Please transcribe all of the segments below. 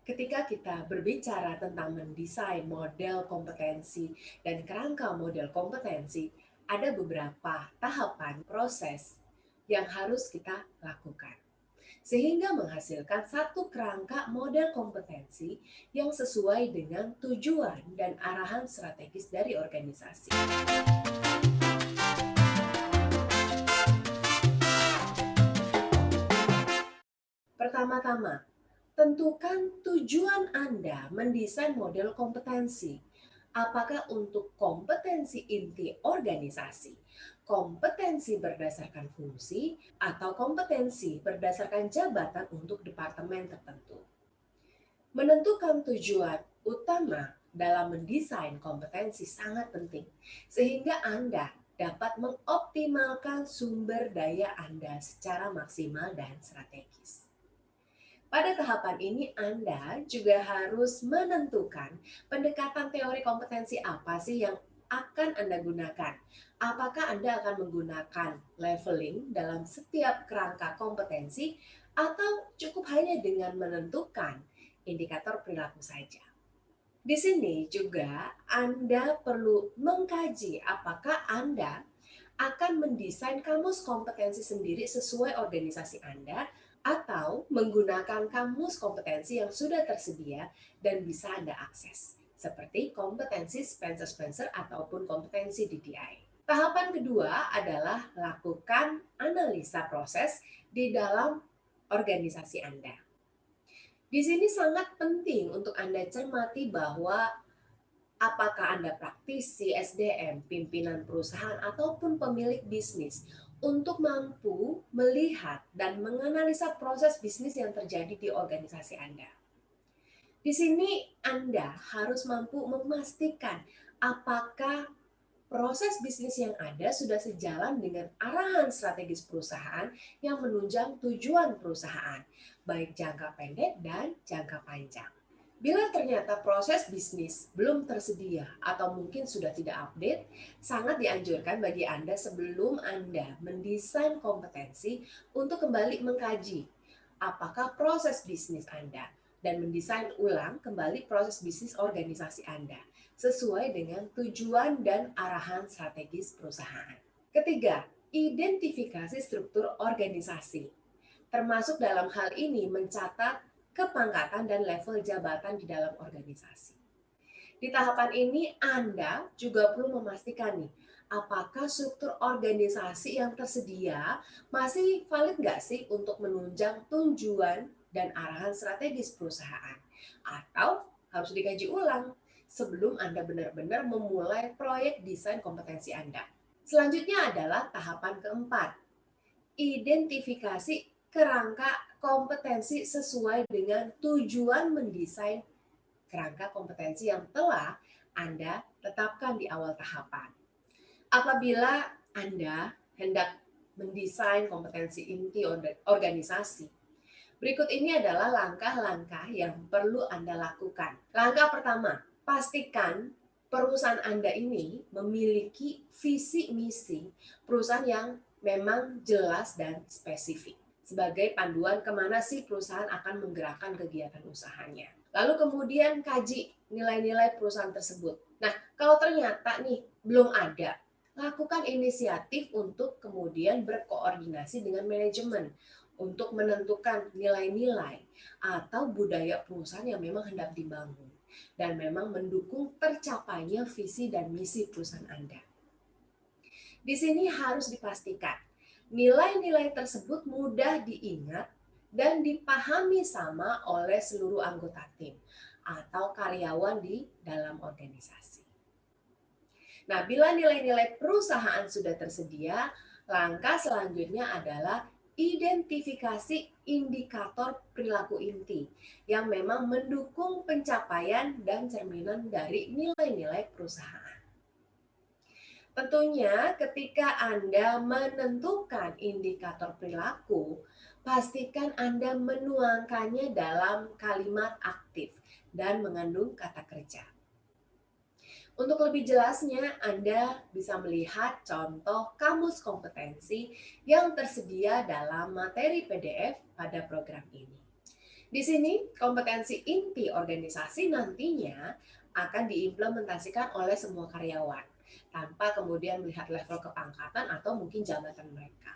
Ketika kita berbicara tentang mendesain model kompetensi dan kerangka model kompetensi, ada beberapa tahapan proses yang harus kita lakukan. Sehingga menghasilkan satu kerangka model kompetensi yang sesuai dengan tujuan dan arahan strategis dari organisasi. Pertama-tama, tentukan tujuan Anda mendesain model kompetensi. Apakah untuk kompetensi inti organisasi, kompetensi berdasarkan fungsi, atau kompetensi berdasarkan jabatan untuk departemen tertentu? Menentukan tujuan utama dalam mendesain kompetensi sangat penting, sehingga Anda dapat mengoptimalkan sumber daya Anda secara maksimal dan strategis. Pada tahapan ini Anda juga harus menentukan pendekatan teori kompetensi apa sih yang akan Anda gunakan. Apakah Anda akan menggunakan leveling dalam setiap kerangka kompetensi atau cukup hanya dengan menentukan indikator perilaku saja. Di sini juga Anda perlu mengkaji apakah Anda akan mendesain kamus kompetensi sendiri sesuai organisasi Anda atau menggunakan kamus kompetensi yang sudah tersedia dan bisa Anda akses, seperti kompetensi Spencer ataupun kompetensi DDI. Tahapan kedua adalah lakukan analisa proses di dalam organisasi Anda. Di sini sangat penting untuk Anda cermati bahwa apakah Anda praktisi SDM, pimpinan perusahaan, ataupun pemilik bisnis untuk mampu melihat dan menganalisa proses bisnis yang terjadi di organisasi Anda. Di sini Anda harus mampu memastikan apakah proses bisnis yang ada sudah sejalan dengan arahan strategis perusahaan yang menunjang tujuan perusahaan, baik jangka pendek dan jangka panjang. Bila ternyata proses bisnis belum tersedia atau mungkin sudah tidak update, sangat dianjurkan bagi Anda sebelum Anda mendesain kompetensi untuk kembali mengkaji apakah proses bisnis Anda dan mendesain ulang kembali proses bisnis organisasi Anda sesuai dengan tujuan dan arahan strategis perusahaan. Ketiga, identifikasi struktur organisasi. Termasuk dalam hal ini mencatat kepangkatan dan level jabatan di dalam organisasi. Di tahapan ini Anda juga perlu memastikan nih, apakah struktur organisasi yang tersedia masih valid nggak sih untuk menunjang tujuan dan arahan strategis perusahaan? Atau harus dikaji ulang sebelum Anda benar-benar memulai proyek desain kompetensi Anda. Selanjutnya adalah tahapan keempat, identifikasi kerangka kompetensi sesuai dengan tujuan mendesain kerangka kompetensi yang telah Anda tetapkan di awal tahapan. Apabila Anda hendak mendesain kompetensi inti organisasi, berikut ini adalah langkah-langkah yang perlu Anda lakukan. Langkah pertama, pastikan perusahaan Anda ini memiliki visi misi perusahaan yang memang jelas dan spesifik sebagai panduan kemana sih perusahaan akan menggerakkan kegiatan usahanya. Lalu kemudian kaji nilai-nilai perusahaan tersebut. Nah, kalau ternyata nih belum ada, lakukan inisiatif untuk kemudian berkoordinasi dengan manajemen untuk menentukan nilai-nilai atau budaya perusahaan yang memang hendak dibangun dan memang mendukung tercapainya visi dan misi perusahaan Anda. Di sini harus dipastikan nilai-nilai tersebut mudah diingat dan dipahami sama oleh seluruh anggota tim atau karyawan di dalam organisasi. Nah, bila nilai-nilai perusahaan sudah tersedia, langkah selanjutnya adalah identifikasi indikator perilaku inti yang memang mendukung pencapaian dan cerminan dari nilai-nilai perusahaan. Tentunya ketika Anda menentukan indikator perilaku, pastikan Anda menuangkannya dalam kalimat aktif dan mengandung kata kerja. Untuk lebih jelasnya, Anda bisa melihat contoh kamus kompetensi yang tersedia dalam materi PDF pada program ini. Di sini, kompetensi inti organisasi nantinya akan diimplementasikan oleh semua karyawan, tanpa kemudian melihat level kepangkatan atau mungkin jabatan mereka.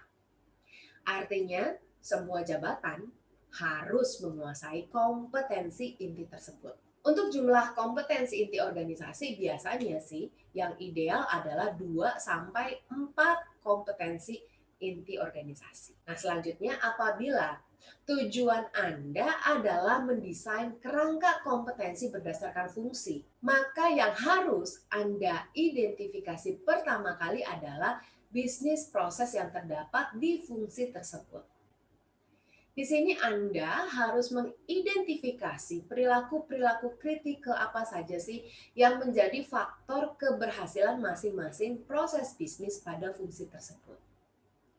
Artinya, semua jabatan harus menguasai kompetensi inti tersebut. Untuk jumlah kompetensi inti organisasi biasanya sih yang ideal adalah 2 sampai 4 kompetensi inti organisasi. Nah, selanjutnya apabila tujuan Anda adalah mendesain kerangka kompetensi berdasarkan fungsi, maka yang harus Anda identifikasi pertama kali adalah bisnis proses yang terdapat di fungsi tersebut. Di sini Anda harus mengidentifikasi perilaku-perilaku kritikal apa saja sih yang menjadi faktor keberhasilan masing-masing proses bisnis pada fungsi tersebut.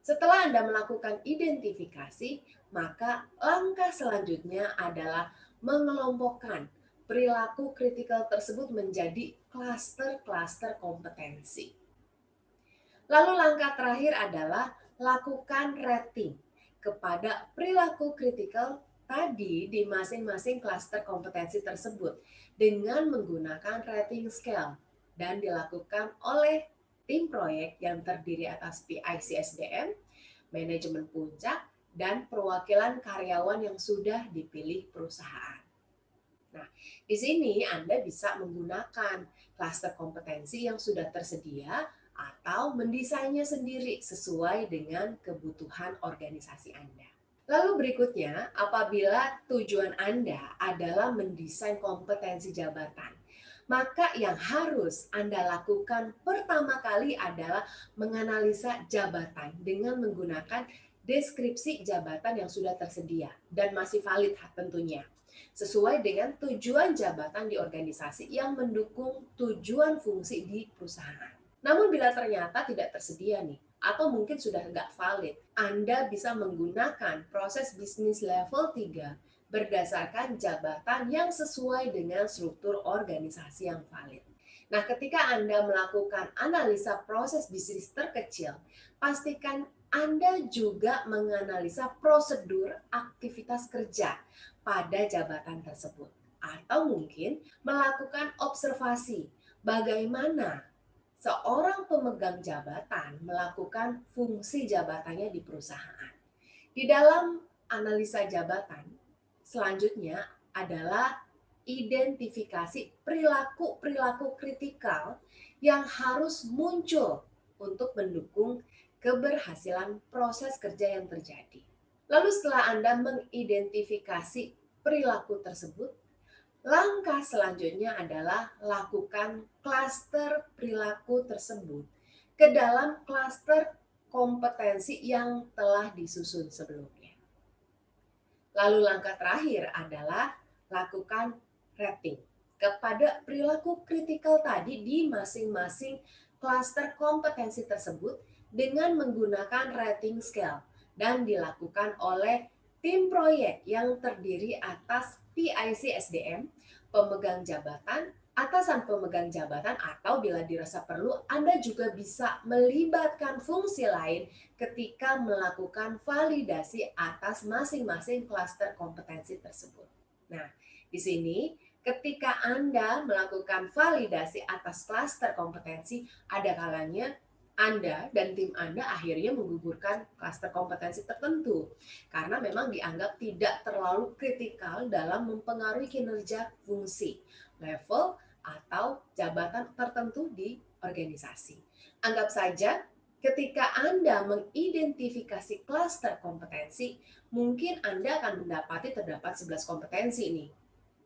Setelah Anda melakukan identifikasi, maka langkah selanjutnya adalah mengelompokkan perilaku kritikal tersebut menjadi klaster-klaster kompetensi. Lalu langkah terakhir adalah lakukan rating kepada perilaku kritikal tadi di masing-masing klaster kompetensi tersebut dengan menggunakan rating scale dan dilakukan oleh tim proyek yang terdiri atas PIC-SDM, manajemen puncak, dan perwakilan karyawan yang sudah dipilih perusahaan. Nah, di sini Anda bisa menggunakan klaster kompetensi yang sudah tersedia atau mendesainnya sendiri sesuai dengan kebutuhan organisasi Anda. Lalu berikutnya, apabila tujuan Anda adalah mendesain kompetensi jabatan, maka yang harus Anda lakukan pertama kali adalah menganalisa jabatan dengan menggunakan deskripsi jabatan yang sudah tersedia dan masih valid tentunya, sesuai dengan tujuan jabatan di organisasi yang mendukung tujuan fungsi di perusahaan. Namun bila ternyata tidak tersedia nih, atau mungkin sudah nggak valid, Anda bisa menggunakan proses bisnis level 3 berdasarkan jabatan yang sesuai dengan struktur organisasi yang valid. Nah, ketika Anda melakukan analisa proses bisnis terkecil, pastikan Anda juga menganalisa prosedur aktivitas kerja pada jabatan tersebut. Atau mungkin melakukan observasi bagaimana seorang pemegang jabatan melakukan fungsi jabatannya di perusahaan. Di dalam analisa jabatan, selanjutnya adalah identifikasi perilaku-perilaku kritikal yang harus muncul untuk mendukung keberhasilan proses kerja yang terjadi. Lalu setelah Anda mengidentifikasi perilaku tersebut, langkah selanjutnya adalah lakukan klaster perilaku tersebut ke dalam klaster kompetensi yang telah disusun sebelumnya. Lalu langkah terakhir adalah lakukan rating kepada perilaku kritikal tadi di masing-masing klaster kompetensi tersebut dengan menggunakan rating scale dan dilakukan oleh tim proyek yang terdiri atas PIC SDM, pemegang jabatan, atasan pemegang jabatan, atau bila dirasa perlu Anda juga bisa melibatkan fungsi lain ketika melakukan validasi atas masing-masing klaster kompetensi tersebut. Nah, di sini ketika Anda melakukan validasi atas klaster kompetensi, ada kalanya Anda dan tim Anda akhirnya menggugurkan klaster kompetensi tertentu karena memang dianggap tidak terlalu kritikal dalam mempengaruhi kinerja fungsi, level, atau jabatan tertentu di organisasi. Anggap saja ketika Anda mengidentifikasi klaster kompetensi, mungkin Anda akan mendapati terdapat 11 kompetensi nih.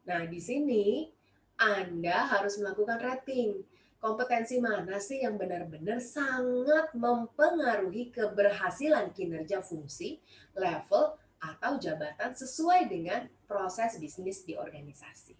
Nah, di sini Anda harus melakukan rating. Kompetensi mana sih yang benar-benar sangat mempengaruhi keberhasilan kinerja fungsi, level, atau jabatan sesuai dengan proses bisnis di organisasi.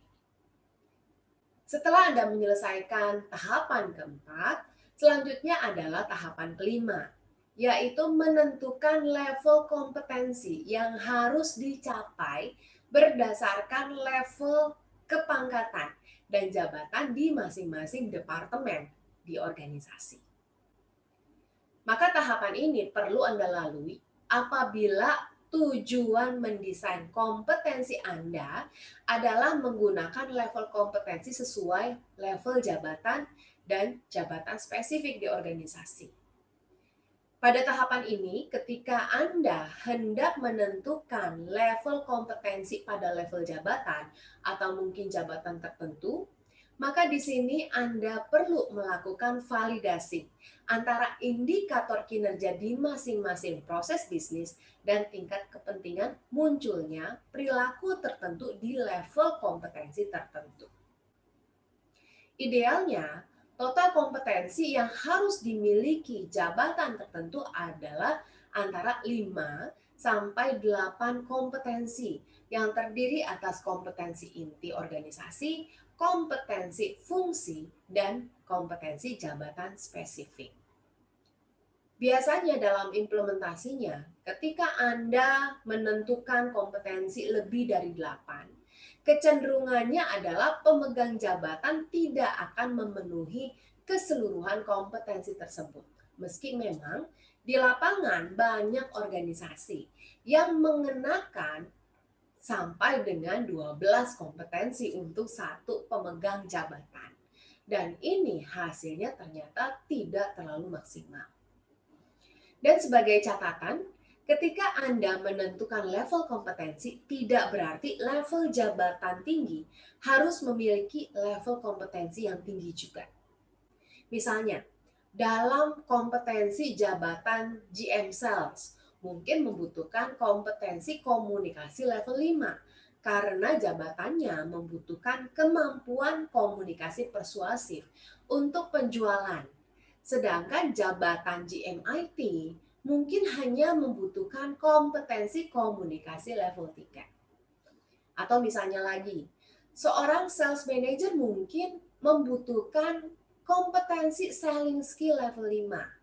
Setelah Anda menyelesaikan tahapan keempat, selanjutnya adalah tahapan kelima, yaitu menentukan level kompetensi yang harus dicapai berdasarkan level kepangkatan dan jabatan di masing-masing departemen di organisasi. Maka tahapan ini perlu Anda lalui apabila tujuan mendesain kompetensi Anda adalah menggunakan level kompetensi sesuai level jabatan dan jabatan spesifik di organisasi. Pada tahapan ini, ketika Anda hendak menentukan level kompetensi pada level jabatan atau mungkin jabatan tertentu, maka di sini Anda perlu melakukan validasi antara indikator kinerja di masing-masing proses bisnis dan tingkat kepentingan munculnya perilaku tertentu di level kompetensi tertentu. Idealnya, total kompetensi yang harus dimiliki jabatan tertentu adalah antara 5 sampai 8 kompetensi yang terdiri atas kompetensi inti organisasi, kompetensi fungsi, dan kompetensi jabatan spesifik. Biasanya dalam implementasinya, ketika Anda menentukan kompetensi lebih dari 8, kecenderungannya adalah pemegang jabatan tidak akan memenuhi keseluruhan kompetensi tersebut. Meski memang di lapangan banyak organisasi yang mengenakan sampai dengan 12 kompetensi untuk satu pemegang jabatan. Dan ini hasilnya ternyata tidak terlalu maksimal. Dan sebagai catatan, ketika Anda menentukan level kompetensi, tidak berarti level jabatan tinggi harus memiliki level kompetensi yang tinggi juga. Misalnya, dalam kompetensi jabatan GM Sales, mungkin membutuhkan kompetensi komunikasi level 5, karena jabatannya membutuhkan kemampuan komunikasi persuasif untuk penjualan. Sedangkan jabatan GMIT mungkin hanya membutuhkan kompetensi komunikasi level 3. Atau misalnya lagi, seorang sales manager mungkin membutuhkan kompetensi selling skill level 5.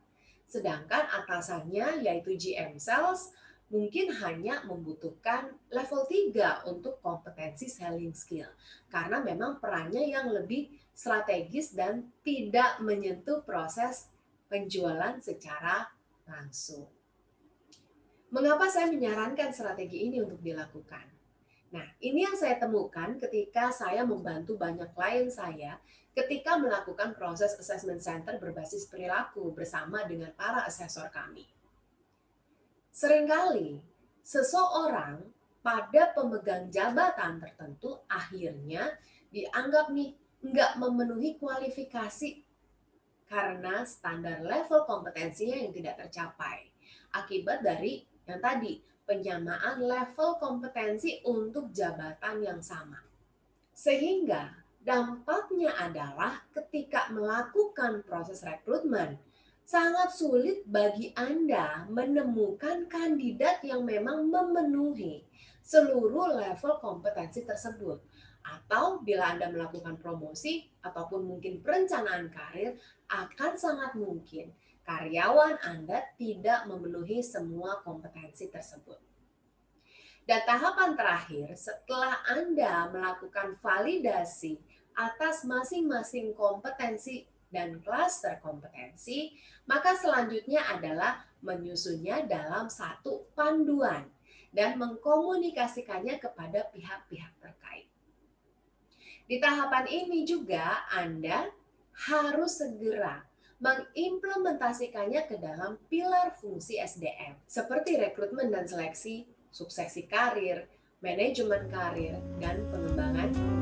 Sedangkan atasannya yaitu GM Sales mungkin hanya membutuhkan level 3 untuk kompetensi selling skill. Karena memang perannya yang lebih strategis dan tidak menyentuh proses penjualan secara langsung. Mengapa saya menyarankan strategi ini untuk dilakukan? Nah, ini yang saya temukan ketika saya membantu banyak klien saya ketika melakukan proses assessment center berbasis perilaku bersama dengan para asesor kami. Seringkali, seseorang pada pemegang jabatan tertentu akhirnya dianggap nggak memenuhi kualifikasi karena standar level kompetensinya yang tidak tercapai. Akibat dari yang tadi, penyamaan level kompetensi untuk jabatan yang sama. Sehingga dampaknya adalah ketika melakukan proses rekrutmen, sangat sulit bagi Anda menemukan kandidat yang memang memenuhi seluruh level kompetensi tersebut. Atau bila Anda melakukan promosi ataupun mungkin perencanaan karir, akan sangat mungkin karyawan Anda tidak memenuhi semua kompetensi tersebut. Dan tahapan terakhir, setelah Anda melakukan validasi atas masing-masing kompetensi dan klaster kompetensi, maka selanjutnya adalah menyusunnya dalam satu panduan dan mengkomunikasikannya kepada pihak-pihak terkait. Di tahapan ini juga Anda harus segera mengimplementasikannya ke dalam pilar fungsi SDM seperti rekrutmen dan seleksi, suksesi karir, manajemen karir, dan pengembangan